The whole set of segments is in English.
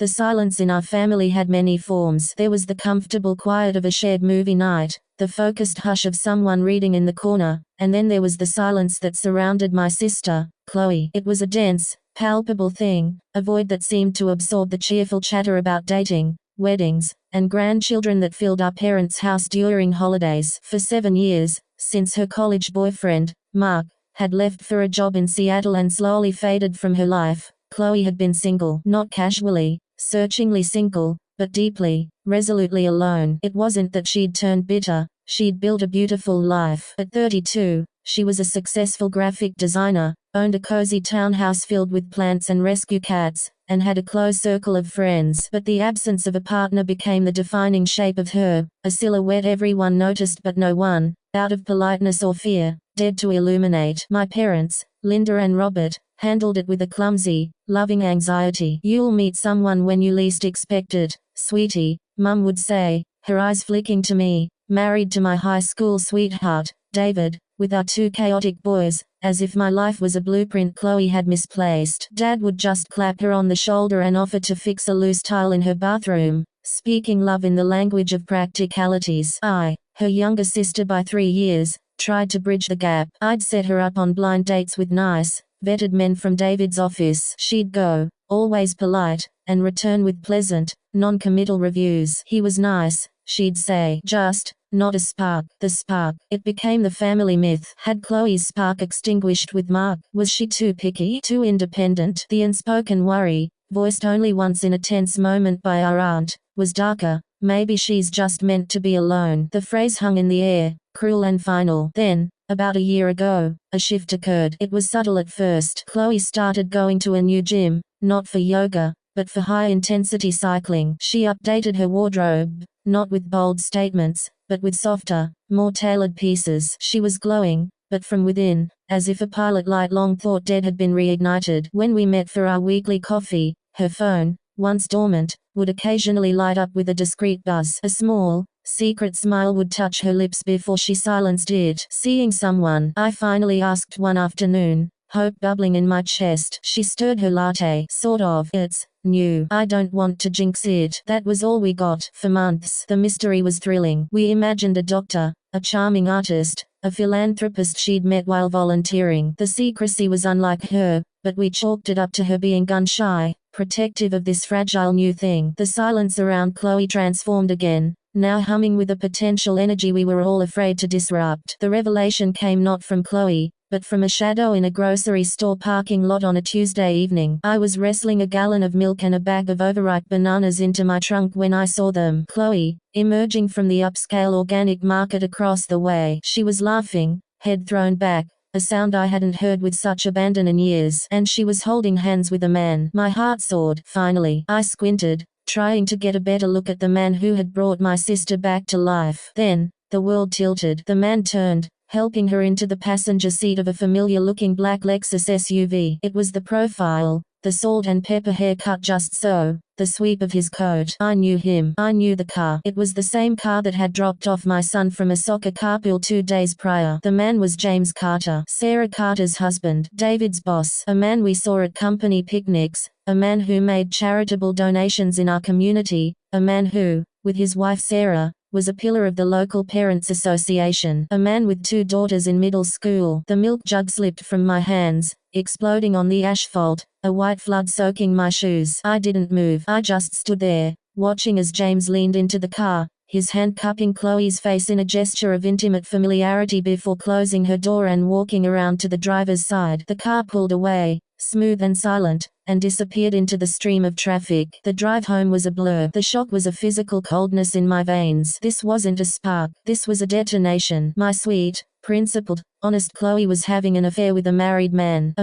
The silence in our family had many forms. There was the comfortable quiet of a shared movie night, the focused hush of someone reading in the corner, and then there was the silence that surrounded my sister, Chloe. It was a dense, palpable thing, a void that seemed to absorb the cheerful chatter about dating, weddings, and grandchildren that filled our parents' house during holidays. For 7 years, since her college boyfriend, Mark, had left for a job in Seattle and slowly faded from her life, Chloe had been single. Not casually, searchingly single, but deeply, resolutely alone. It wasn't that she'd turned bitter, she'd built a beautiful life. At 32, she was a successful graphic designer, owned a cozy townhouse filled with plants and rescue cats, and had a close circle of friends. But the absence of a partner became the defining shape of her, a silhouette everyone noticed but no one, out of politeness or fear, dared to illuminate. My parents, Linda and Robert, handled it with a clumsy, loving anxiety. "You'll meet someone when you least expect it, sweetie," Mum would say, her eyes flicking to me, "married to my high school sweetheart, David, with our 2 chaotic boys," as if my life was a blueprint Chloe had misplaced. Dad would just clap her on the shoulder and offer to fix a loose tile in her bathroom, speaking love in the language of practicalities. I, her younger sister by 3 years, tried to bridge the gap. I'd set her up on blind dates with nice, vetted men from David's office. She'd go, always polite, and return with pleasant, non-committal reviews. "He was nice," she'd say. "Just not a spark." The spark. It became the family myth. Had Chloe's spark extinguished with Mark? Was she too picky? Too independent? The unspoken worry, voiced only once in a tense moment by our aunt, was darker. "Maybe she's just meant to be alone." The phrase hung in the air, cruel and final. Then, about a year ago, a shift occurred. It was subtle at first. Chloe started going to a new gym, not for yoga, but for high-intensity cycling. She updated her wardrobe, not with bold statements, but with softer, more tailored pieces. She was glowing, but from within, as if a pilot light long thought dead had been reignited. When we met for our weekly coffee, her phone, once dormant, would occasionally light up with a discreet buzz. A small, secret smile would touch her lips before she silenced it. "Seeing someone?" I finally asked one afternoon, hope bubbling in my chest. She stirred her latte. "Sort of. It's new. I don't want to jinx it." That was all we got. For months, the mystery was thrilling. We imagined a doctor, a charming artist, a philanthropist she'd met while volunteering. The secrecy was unlike her, but we chalked it up to her being gun-shy, protective of this fragile new thing. The silence around Chloe transformed again, now humming with a potential energy we were all afraid to disrupt. The revelation came not from Chloe, but from a shadow in a grocery store parking lot on a Tuesday evening. I was wrestling a gallon of milk and a bag of overripe bananas into my trunk when I saw them. Chloe, emerging from the upscale organic market across the way. She was laughing, head thrown back, a sound I hadn't heard with such abandon in years. And she was holding hands with a man. My heart soared. Finally, I squinted, trying to get a better look at the man who had brought my sister back to life. Then, the world tilted. The man turned, helping her into the passenger seat of a familiar-looking black Lexus SUV. It was the profile, the salt and pepper haircut just so, the sweep of his coat. I knew him. I knew the car. It was the same car that had dropped off my son from a soccer carpool 2 days prior. The man was James Carter, Sarah Carter's husband, David's boss, a man we saw at company picnics, a man who made charitable donations in our community, a man who, with his wife Sarah, was a pillar of the local parents association, a man with 2 daughters in middle school. The milk jug slipped from my hands, exploding on the asphalt, a white flood soaking my shoes. I didn't move. I just stood there, watching as James leaned into the car, his hand cupping Chloe's face in a gesture of intimate familiarity before closing her door and walking around to the driver's side. The car pulled away, smooth and silent, and disappeared into the stream of traffic. The drive home was a blur. The shock was a physical coldness in my veins. This wasn't a spark. This was a detonation. My sweet, principled, honest Chloe was having an affair with a married man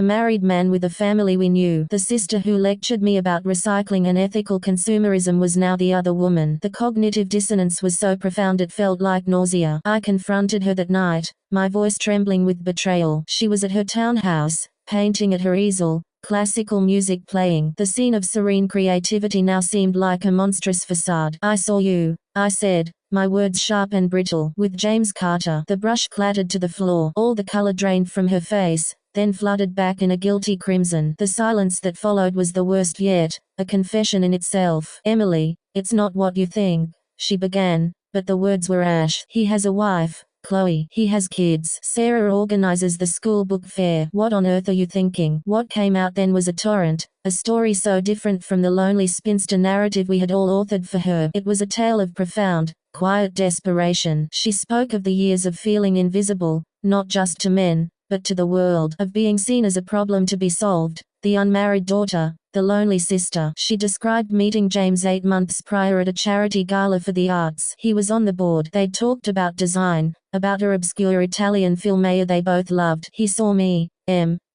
with a family we knew. The sister who lectured me about recycling and ethical consumerism was now the other woman. The cognitive dissonance was so profound it felt like nausea. I confronted her that night, my voice trembling with betrayal. She was at her townhouse, painting at her easel, classical music playing. The scene of serene creativity now seemed like a monstrous facade. "I saw you," I said, my words sharp and brittle. "With James Carter." The brush clattered to the floor. All the color drained from her face, then flooded back in a guilty crimson. The silence that followed was the worst yet, a confession in itself. "Emily, it's not what you think," she began, but the words were ash. "He has a wife, Chloe. He has kids. Sarah organizes the school book fair. What on earth are you thinking?" What came out then was a torrent, a story so different from the lonely spinster narrative we had all authored for her. It was a tale of profound, quiet desperation. She spoke of the years of feeling invisible, not just to men, but to the world, of being seen as a problem to be solved, the unmarried daughter, the lonely sister. She described meeting James 8 months prior at a charity gala for the arts. He was on the board. They talked about design, about her obscure Italian filmmaker they both loved. "He saw me,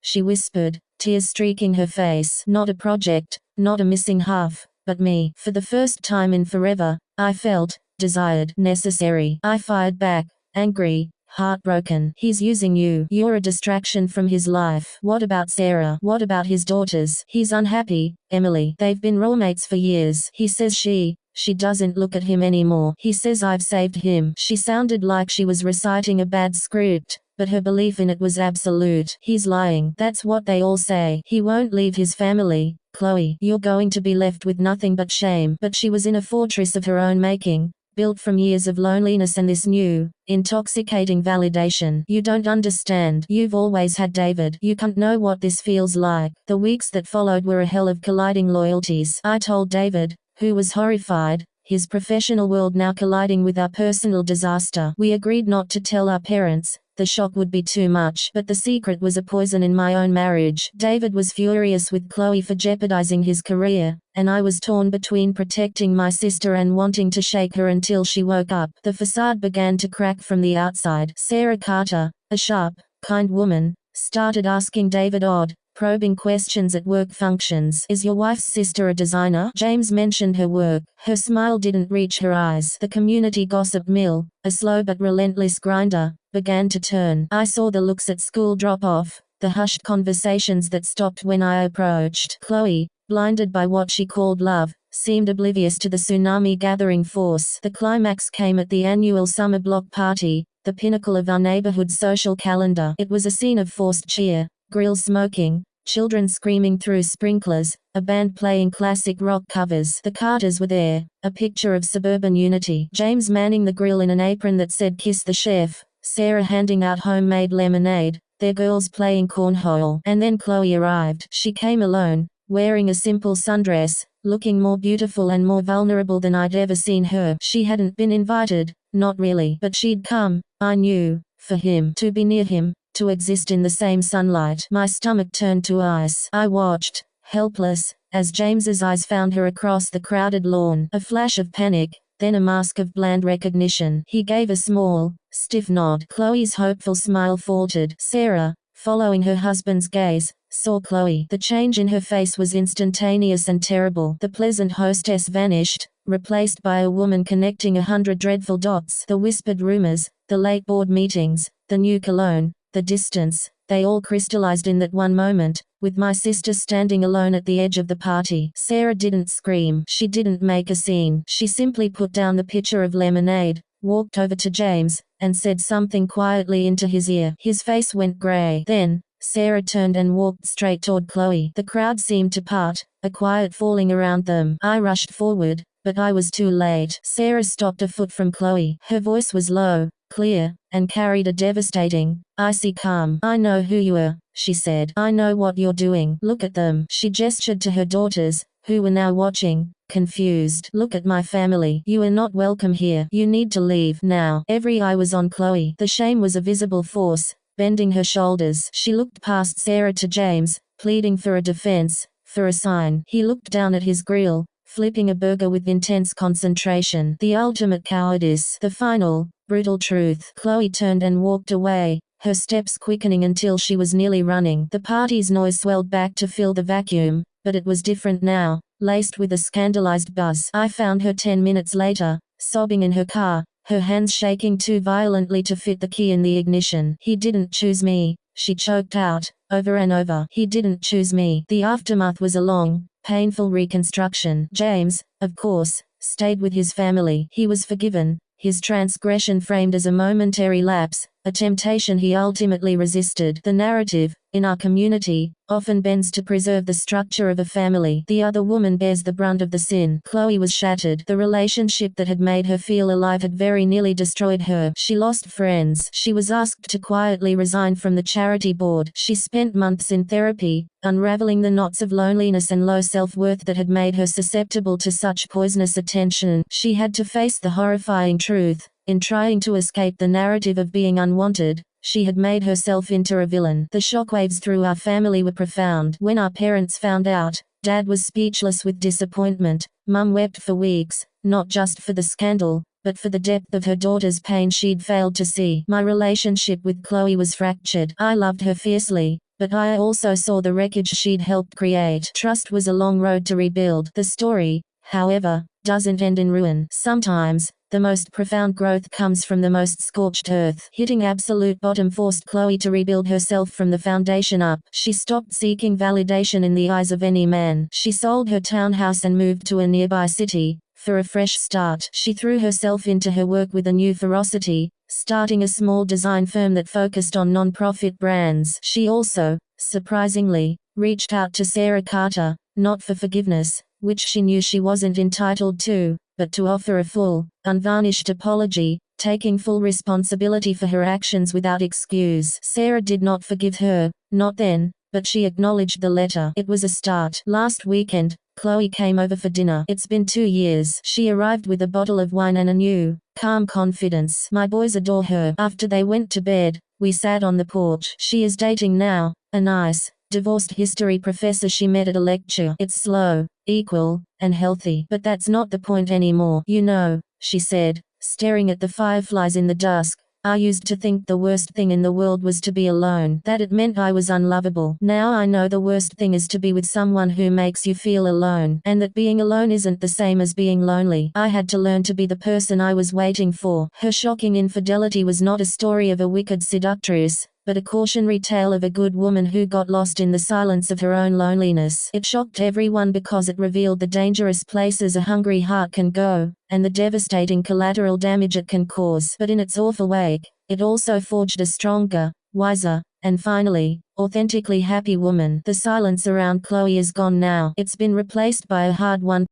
she whispered, tears streaking her face. "Not a project, not a missing half, but me. For the first time in forever, I felt, desired, necessary." I fired back, angry, heartbroken. "He's using you. You're a distraction from his life." "What about Sarah? What about his daughters?" "He's unhappy, Emily. They've been roommates for years. He says she doesn't look at him anymore. He says I've saved him." She sounded like she was reciting a bad script, but her belief in it was absolute. "He's lying. That's what they all say. He won't leave his family. Chloe, you're going to be left with nothing but shame." But she was in a fortress of her own making, built from years of loneliness and this new, intoxicating validation. "You don't understand. You've always had David. You can't know what this feels like." The weeks that followed were a hell of colliding loyalties. I told David, who was horrified, his professional world now colliding with our personal disaster. We agreed not to tell our parents. The shock would be too much. But the secret was a poison in my own marriage. David was furious with Chloe for jeopardizing his career, and I was torn between protecting my sister and wanting to shake her until she woke up. The facade began to crack from the outside. Sarah Carter, a sharp, kind woman, started asking David odd, probing questions at work functions. "Is your wife's sister a designer?" James mentioned her work. Her smile didn't reach her eyes. The community gossip mill, a slow but relentless grinder, began to turn. I saw the looks at school drop off, the hushed conversations that stopped when I approached. Chloe, blinded by what she called love, seemed oblivious to the tsunami gathering force. The climax came at the annual summer block party, the pinnacle of our neighborhood's social calendar. It was a scene of forced cheer, grills smoking, children screaming through sprinklers, a band playing classic rock covers. The Carters were there, a picture of suburban unity. James manning the grill in an apron that said "Kiss the Chef," Sarah handing out homemade lemonade, their girls playing cornhole. And then Chloe arrived. She came alone, wearing a simple sundress, looking more beautiful and more vulnerable than I'd ever seen her. She hadn't been invited, not really, but she'd come, I knew, for him, to be near him, to exist in the same sunlight. My stomach turned to ice. I watched, helpless, as James's eyes found her across the crowded lawn. A flash of panic, then a mask of bland recognition. He gave a small, stiff nod. Chloe's hopeful smile faltered. Sarah, following her husband's gaze, saw Chloe. The change in her face was instantaneous and terrible. The pleasant hostess vanished, replaced by a woman connecting 100 dreadful dots. The whispered rumors, the late board meetings, the new cologne, the distance, they all crystallized in that one moment, with my sister standing alone at the edge of the party. Sarah didn't scream. She didn't make a scene. She simply put down the pitcher of lemonade, walked over to James, and said something quietly into his ear. His face went gray. Then, Sarah turned and walked straight toward Chloe. The crowd seemed to part, a quiet falling around them. I rushed forward, but I was too late. Sarah stopped a foot from Chloe. Her voice was low, clear, and carried a devastating, icy calm. "I know who you are," she said. "I know what you're doing. Look at them." She gestured to her daughters, who were now watching, confused. "Look at my family. You are not welcome here. You need to leave now." Every eye was on Chloe. The shame was a visible force, bending her shoulders. She looked past Sarah to James, pleading for a defense, for a sign. He looked down at his grill, flipping a burger with intense concentration. The ultimate cowardice. The final, brutal truth. Chloe turned and walked away, her steps quickening until she was nearly running. The party's noise swelled back to fill the vacuum, but it was different now, laced with a scandalized buzz. I found her 10 minutes later, sobbing in her car, her hands shaking too violently to fit the key in the ignition. "He didn't choose me," she choked out, over and over. "He didn't choose me." The aftermath was a long, painful reconstruction. James, of course, stayed with his family. He was forgiven, his transgression framed as a momentary lapse, a temptation he ultimately resisted. The narrative, in our community, often bends to preserve the structure of a family. The other woman bears the brunt of the sin. Chloe was shattered. The relationship that had made her feel alive had very nearly destroyed her. She lost friends. She was asked to quietly resign from the charity board. She spent months in therapy, unraveling the knots of loneliness and low self-worth that had made her susceptible to such poisonous attention. She had to face the horrifying truth. In trying to escape the narrative of being unwanted, she had made herself into a villain. The shockwaves through our family were profound. When our parents found out, Dad was speechless with disappointment. Mum wept for weeks, not just for the scandal, but for the depth of her daughter's pain she'd failed to see. My relationship with Chloe was fractured. I loved her fiercely, but I also saw the wreckage she'd helped create. Trust was a long road to rebuild. The story, however, doesn't end in ruin. Sometimes, the most profound growth comes from the most scorched earth. Hitting absolute bottom forced Chloe to rebuild herself from the foundation up. She stopped seeking validation in the eyes of any man. She sold her townhouse and moved to a nearby city, for a fresh start. She threw herself into her work with a new ferocity, starting a small design firm that focused on non-profit brands. She also, surprisingly, reached out to Sarah Carter, not for forgiveness, which she knew she wasn't entitled to, but to offer a full, unvarnished apology, taking full responsibility for her actions without excuse. Sarah did not forgive her, not then, but she acknowledged the letter. It was a start. Last weekend, Chloe came over for dinner. It's been 2 years. She arrived with a bottle of wine and a new, calm confidence. My boys adore her. After they went to bed, we sat on the porch. She is dating now, a nice, divorced history professor she met at a lecture. It's slow, equal, and healthy. But that's not the point anymore. You know, she said, staring at the fireflies in the dusk, I used to think the worst thing in the world was to be alone, that it meant I was unlovable. Now I know the worst thing is to be with someone who makes you feel alone, and that being alone isn't the same as being lonely. I had to learn to be the person I was waiting for. Her shocking infidelity was not a story of a wicked seductress, but a cautionary tale of a good woman who got lost in the silence of her own loneliness. It shocked everyone because it revealed the dangerous places a hungry heart can go, and the devastating collateral damage it can cause. But in its awful wake, it also forged a stronger, wiser, and finally, authentically happy woman. The silence around Chloe is gone now. It's been replaced by a hard-won